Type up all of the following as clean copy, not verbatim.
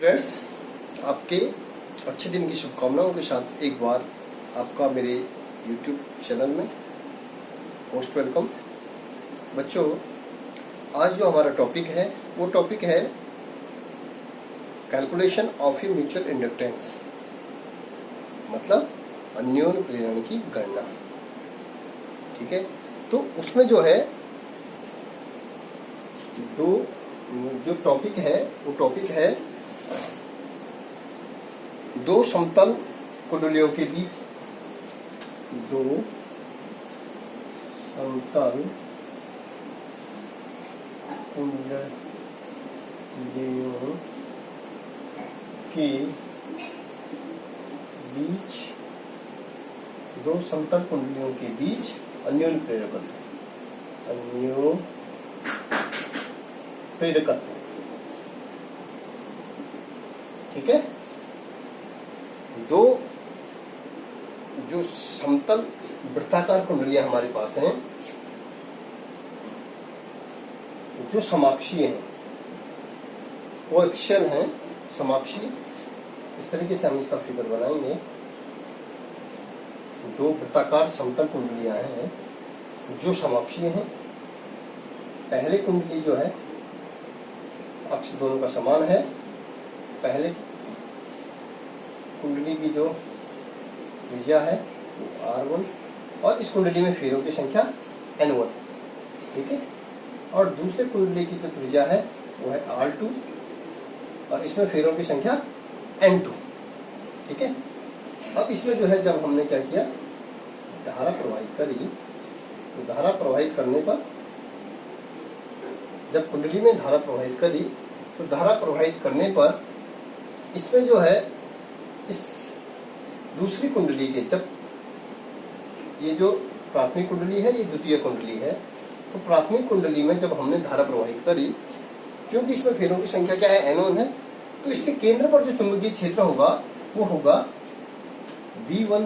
Friends, आपके अच्छे दिन की शुभकामनाओं के साथ एक बार आपका मेरे YouTube चैनल में मोस्ट वेलकम। बच्चों, आज जो हमारा टॉपिक है वो टॉपिक है calculation of a mutual inductance, मतलब अन्योन्य प्रेरण की गणना। ठीक है, तो उसमें जो है जो टॉपिक है वो टॉपिक है दो समतल कुंडलियों के बीच दो समतल कुंडलियों के बीच दो समतल कुंडलियों के बीच अन्योन्य प्रेरकत्व। ठीक है, दो जो समतल वृत्ताकार कुंडलियां हमारे पास हैं जो समाक्षीय हैं, वो एक्सियल हैं, समाक्षी। इस तरीके से हम इसका फिगर बनाएंगे। दो वृत्ताकार समतल कुंडलियां हैं जो समाक्षीय हैं। पहले कुंडली जो है अक्ष दोनों का समान है। पहले कुंडली की जो त्रिज्या है वो R1 और इस कुंडली में फेरों की संख्या N1। ठीक है, और दूसरे कुंडली की जो त्रिज्या है वो है R2 और इसमें फेरों की संख्या N2। ठीक है, अब इसमें जो है जब हमने क्या किया, धारा प्रवाहित करी, तो धारा प्रवाहित करने पर जब कुंडली में धारा प्रवाहित करी तो धारा प्रवाहित करने पर इसमें जो है इस दूसरी कुंडली के, जब ये जो प्राथमिक कुंडली है ये द्वितीय कुंडली है, तो प्राथमिक कुंडली में जब हमने धारा प्रवाहित करी, क्योंकि इसमें फेरों की संख्या क्या है, N1 है, तो इसके केंद्र पर जो चुंबकीय क्षेत्र होगा वो होगा V1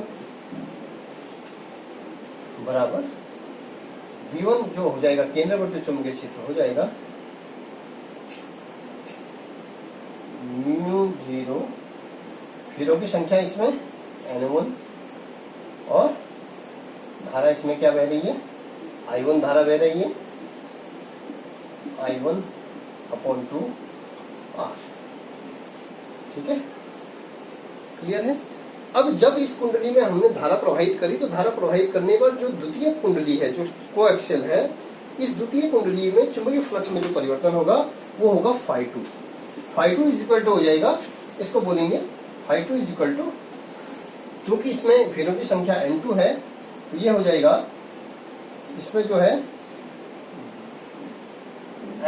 बराबर V1 जो हो जाएगा, केंद्र पर जो चुंबकीय क्षेत्र हो जाएगा μ0, फेरों की संख्या इसमें N1 और धारा इसमें क्या बह रही है, I1 धारा बह रही है, I1/2 R। ठीक है, क्लियर है। अब जब इस कुंडली में हमने धारा प्रवाहित करी तो धारा प्रवाहित करने पर जो द्वितीय कुंडली है जो कोएक्सियल है, इस द्वितीय कुंडली में चुंबकीय फ्लक्स में जो परिवर्तन होगा वो होगा φ2। φ2 इज इक्वल टू हो जाएगा, इसको बोलेंगे φ2 इज इक्वल टू, क्योंकि इसमें फेरों की संख्या N2 है तो ये हो जाएगा, इसमें जो है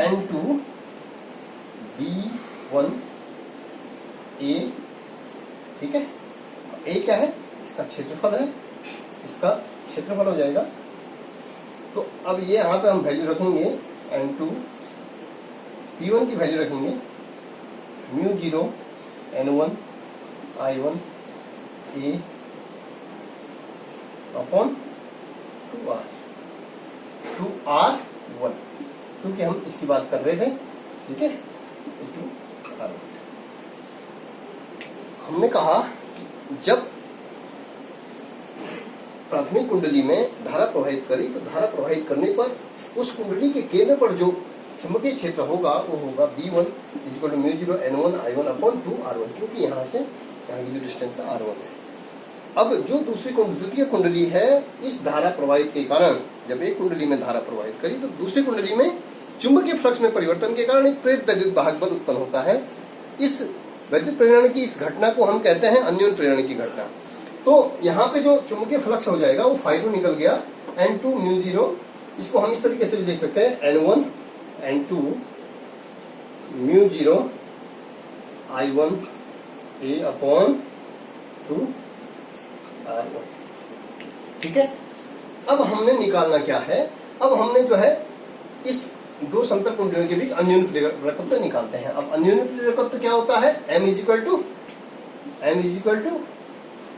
N2 V1 A। ठीक है, A क्या है, इसका क्षेत्रफल है, इसका क्षेत्रफल हो जाएगा। तो अब ये यहाँ पे हम वैल्यू रखेंगे N2, P1 की वैल्यू रखेंगे μ0 N1 I1 A upon 2R1, क्योंकि हम इसकी बात कर रहे थे। ठीक है, 2R1। हमने कहा कि जब प्राथमिक कुंडली में धारा प्रवाहित करी तो धारा प्रवाहित करने पर उस कुंडली के केंद्र पर जो चुंबकीय क्षेत्र होगा वो होगा V1 equal to μ0 N1 I1 upon 2R1, क्योंकि यहाँ से यहाँ की जो डिस्टेंस है R1 है। अब जो दूसरी द्वितीय कुंडली है, इस धारा प्रवाहित के कारण जब एक कुंडली में धारा प्रवाहित करी तो दूसरी कुंडली में चुंबकीय फ्लक्स में परिवर्तन के कारण एक प्रेरित वैद्युत वाहक बल उत्पन्न होता है। इस वैद्युत प्रेरण की इस घटना को हम कहते हैं अन्योन्य प्रेरण की घटना। तो यहाँ पे जो चुंबकीय फ्लक्स हो जाएगा वो φ2 निकल गया, N2 μ0, इसको हम इस तरीके से भी लिख सकते हैं N1 N2 μ0 I1 A upon 2R1। ठीक है, अब हमने निकालना क्या है, अब हमने जो है इस दो समतल कुंडलियों के बीच अन्योन्य प्रेरकत्व निकालते हैं। अब अन्योन्य प्रेरकत्व क्या होता है, M is equal to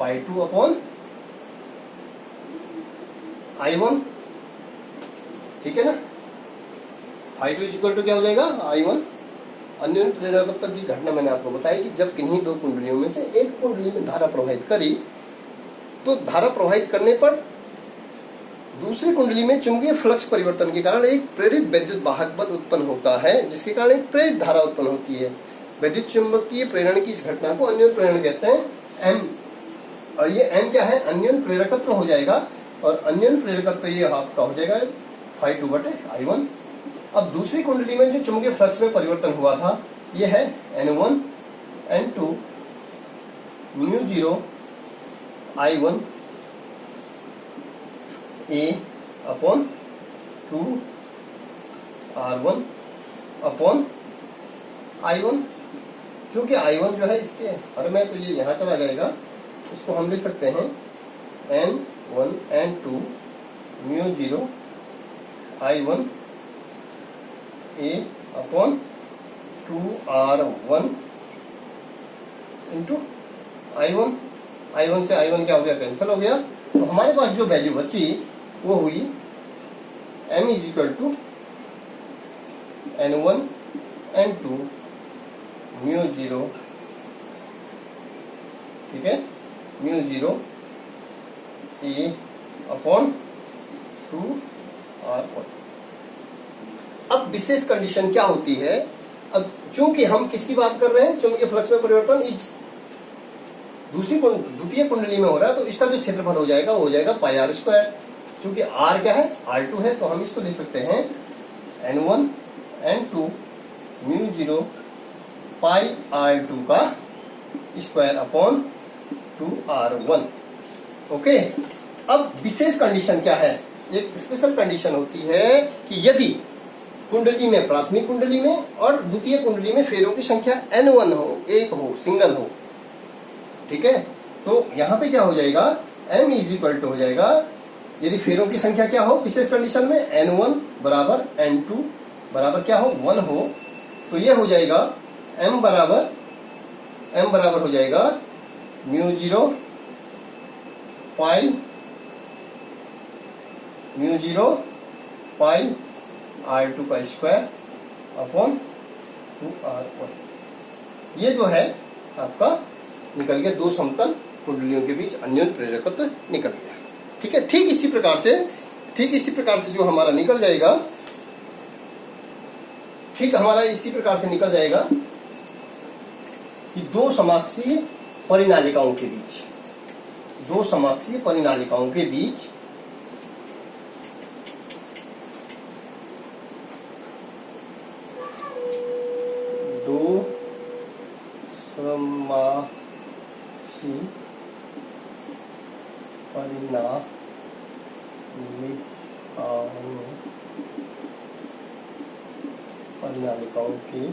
φ2 upon I1। ठीक है ना, φ2 इज इक्वल टू क्या हो जाएगा, I1 अन्योन्य प्रेरकत्व की घटना मैंने आपको बताई कि जब किन्हीं दो कुंडलियों में से एक कुंडली में धारा प्रवाहित करी, तो धारा प्रवाहित करने पर दूसरी कुंडली में चुंबकीय फ्लक्स परिवर्तन के कारण एक प्रेरित विद्युत वाहक बल उत्पन्न होता है, जिसके कारण एक प्रेरित धारा उत्पन्न होती है। विद्युत चुंबकीय प्रेरण की इस घटना को अन्योन्य प्रेरण कहते हैं, एम। और ये एम क्या है, अन्योन्य प्रेरकत्व हो जाएगा। और अन्योन्य प्रेरकत्व ये आपका हो जाएगा Φ2/I1। अब दूसरी कुंडली में जो चुंबकीय फ्लक्स में परिवर्तन हुआ था, ये है N1 N2 μ0 I1 A/2 R1 upon I1। क्योंकि I1 जो है इसके हर में, तो ये यहाँ चला जाएगा, इसको हम लिख सकते हैं N1 N2 μ0 I1 A/2 R1 into I1। I1 से I1 क्या हो गया, कैंसिल हो गया। तो हमारे पास जो वैल्यू बची वो हुई M = N1 N2 μ0, ठीक है, μ0 A/2 R1। अब विशेष कंडीशन क्या होती है, अब चूंकि हम किसकी बात कर रहे हैं, चुंबकीय फ्लक्स में परिवर्तन इस द्वितीय कुंडली में हो रहा है, तो इसका जो क्षेत्रफल हो जाएगा वो हो जाएगा πr²। चूंकि r क्या है, R2 है, तो हम इसको लिख सकते हैं N1 N2 μ0 πr2 का स्क्वायर अपॉन 2r1। ओके। अब विशेष कंडीशन क्या है, एक स्पेशल कंडीशन होती है कि यदि कुंडली में, प्राथमिक कुंडली में और द्वितीय कुंडली में फेरों की संख्या N1 हो, एक हो, सिंगल हो, ठीक है, तो यहाँ पे क्या हो जाएगा, M = हो जाएगा, यदि फेरों की संख्या क्या हो विशेष कंडीशन में, N1 बराबर N2 बराबर क्या हो, 1 हो, तो ये हो जाएगा M बराबर हो जाएगा μ0 पाई R2 का स्क्वायर अपॉन 2R1। ये जो है आपका निकल गया, दो समतल कुंडलियों के बीच अन्योन्य प्रेरकत्व निकल गया। ठीक है, ठीक इसी प्रकार से जो हमारा निकल जाएगा, ठीक हमारा इसी प्रकार से निकल जाएगा कि दो समाक्षीय परिनालिकाओं के बीच, दो समाक्षीय परिनालिकाओं के बीच दो समाक्षीय परिनालिकाओं के बीच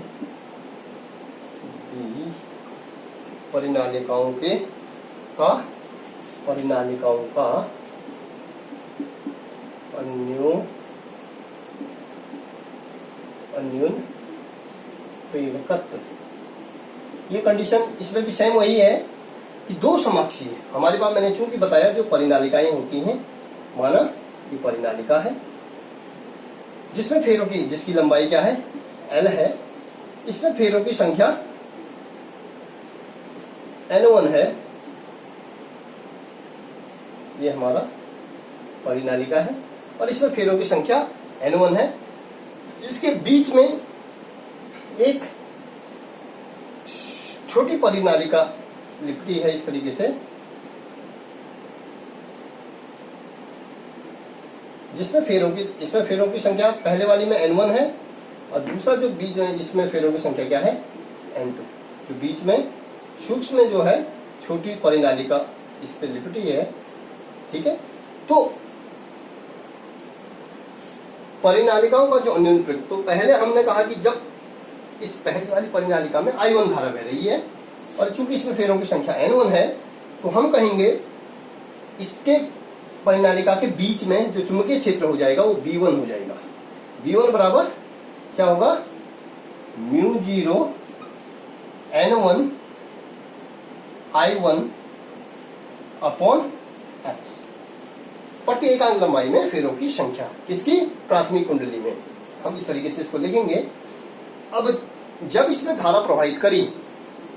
परिनालिकाओं का अन्योन्य प्रेरकत्व। ये कंडीशन इसमें भी सेम वही है कि दो समाक्षीय, हमारे पास मैंने चूंकि बताया जो परिनालिकाएं होती हैं, माना ये परिनालिका है जिसमें फेरों की, जिसकी लंबाई क्या है, L है, इसमें फेरों की संख्या N1 है, ये हमारा परिनालिका है और इसमें फेरों की संख्या N1 है। इसके बीच में एक छोटी परिनालिका लिपटी है इस तरीके से, जिसमें इसमें फेरों की संख्या पहले वाली में N1 है और दूसरा जो बीच में, इसमें फेरों की संख्या क्या है, N2। जो बीच में सूक्ष्म में जो है छोटी परिनालिका इस पे लिपटी है। ठीक है, तो परिनालिकाओं का जो अन्योन्य प्रेरकत्व, तो पहले हमने कहा कि जब इस पहली वाली परिनालिका में I1 धारा बह रही है और चूंकि इसमें फेरों की संख्या N1 है, तो हम कहेंगे इसके परिनालिका के बीच में जो चुंबकीय क्षेत्र हो जाएगा वो B1 हो जाएगा। B1 बराबर क्या होगा, μ0 N1 I1 अपॉन F, प्रति एकांक लंबाई में फेरों की संख्या, किसकी, प्राथमिक कुंडली में। हम इस तरीके से इसको लिखेंगे। अब जब इसमें धारा प्रवाहित करी,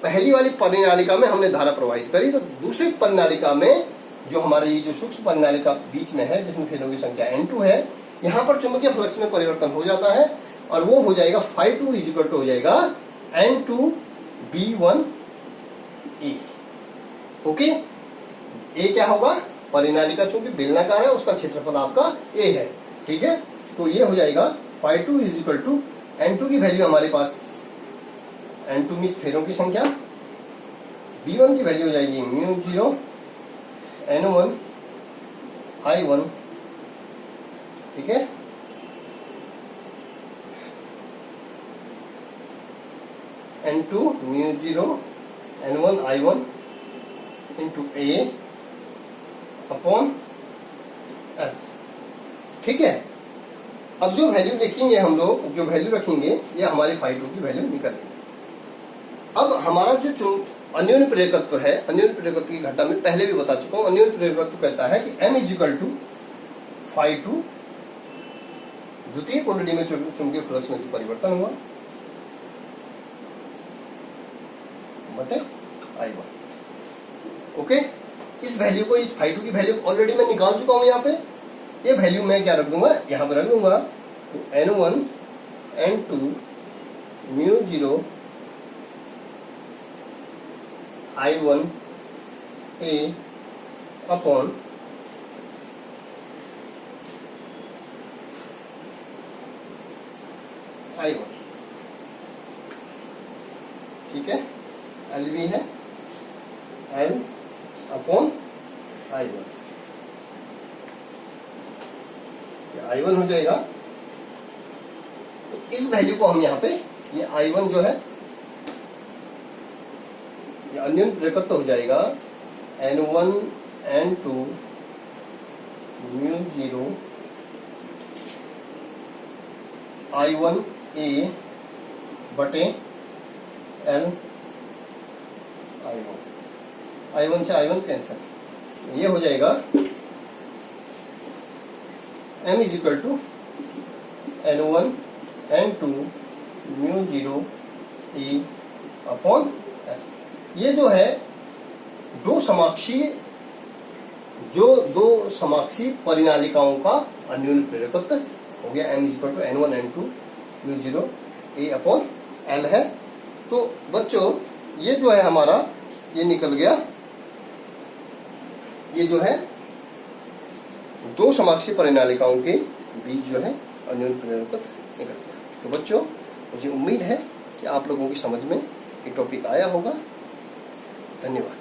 पहली वाली परिनालिका में हमने धारा प्रवाहित करी, तो दूसरी परिनालिका में जो हमारी ये जो सूक्ष्म परिनालिका बीच में है जिसमें फेरों की संख्या N2 है, यहाँ पर चुंबकीय फ्लक्स में परिवर्तन हो जाता है और वो हो जाएगा φ2 इक्वल टू हो जाएगा N2B1A। ओके, ए क्या होगा, परिनालिका चूंकि बेलनाकार है उसका क्षेत्रफल आपका A है, ठीक है। तो ये हो जाएगा φ2 इक्वल टू N2 की वैल्यू हमारे पास N2 मीन्स फेरों की संख्या, B1 की वैल्यू हो जाएगी μ0 N1 I1, ठीक है। N2 μ0 N1 I1 into A upon F, ठीक है। अब जो वैल्यू लिखेंगे हम लोग, जो वैल्यू रखेंगे ये हमारी φ2 की वैल्यू निकलेगी। अब हमारा जो अन्योन्य प्रेरकत्व है, अन्योन्य प्रेरकत्व की घटना में पहले भी बता चुका हूं। अन्योन्य प्रेरकत्व कहता है कि M इक्वल टू φ2 द्वितीय कुंडली में चुंबकीय फ्लक्स में जो परिवर्तन हुआ बटे I1। ओके, इस वैल्यू को, इस φ2 की वैल्यू ऑलरेडी मैं निकाल चुका हूं। यहाँ पे ये वैल्यू मैं क्या रख दूंगा, यहाँ पे रख दूंगा तो N1 N2 μ0 I1 A upon I1, ठीक है। L भी है, L अपॉन I1, I1 हो जाएगा। तो इस वैल्यू को हम यहाँ पे, ये I1 जो है ये अन्योन्य प्रेरकत्व हो जाएगा N1 N2 μ0 I1 A बटे L I1, I1 से I1 कैंसिल, ये हो जाएगा M is equal to N1 N2 μ0 E upon F। ये जो है दो समाक्षी परिनालिकाओं का अन्योन्य प्रेरकत्व हो गया। M is equal to N1 N2 μ0 E upon L है। तो बच्चों ये जो है हमारा, ये निकल गया, ये जो है दो समाक्षी परिनालिकाओं के बीच जो है अन्योन्य प्रेरकत्व निकल गया। तो बच्चों मुझे उम्मीद है कि आप लोगों की समझ में ये टॉपिक आया होगा। धन्यवाद।